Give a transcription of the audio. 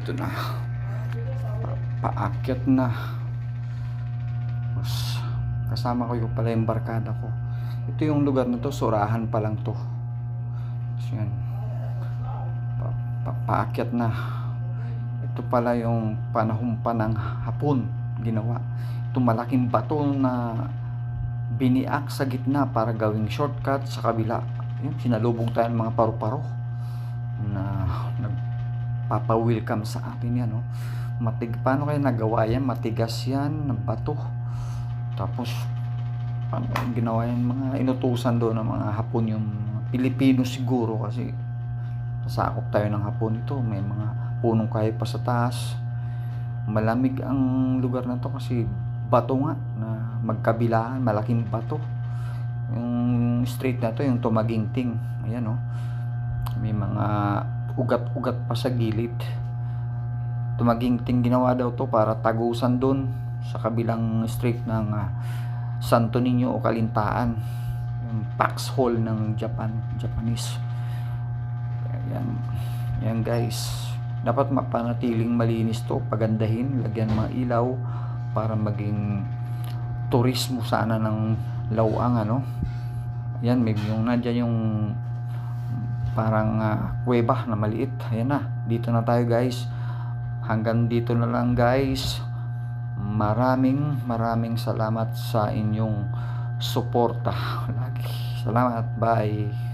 Ito na. Paakyat na. Mas, kasama ko yung pala yung barkada ko. Ito yung lugar na to, surahan pa lang to. So, yan. Paakyat na. Ito pala yung panahon pa ng hapon ginawa. Ito malaking bato na biniak sa gitna para gawing shortcut sa kabila. Yun, sinalubong tayo ng mga paru-paro na nagpapa-welcome sa atin yan, no? Paano kaya nagawa yan? Matigas yan ng bato. Tapos paano ginawa yan? Mga inutusan doon ng mga Hapon, yung Pilipino siguro, kasi nasakop tayo ng Hapon ito. May mga punong kahoy pa sa taas. Malamig ang lugar na to kasi bato nga na magkabilaan, malaking bato. Yung street na to, yung Tumaginting, ayan, no? May mga ugat-ugat pa sa gilid. Tumaginting, ginawa daw to para tagusan doon sa kabilang street ng Santo Niño o Kalintaan, yung Pax Hall ng Japanese. Yan guys, dapat mapanatiling malinis to, pagandahin, lagyan mga ilaw para maging turismo sana ng Lawang, ano. Yan, may yung nandiyan yung parang kuweba na maliit. Ayan na, dito na tayo guys. Hanggang dito na lang guys. Maraming salamat sa inyong suporta lagi. Salamat, bye.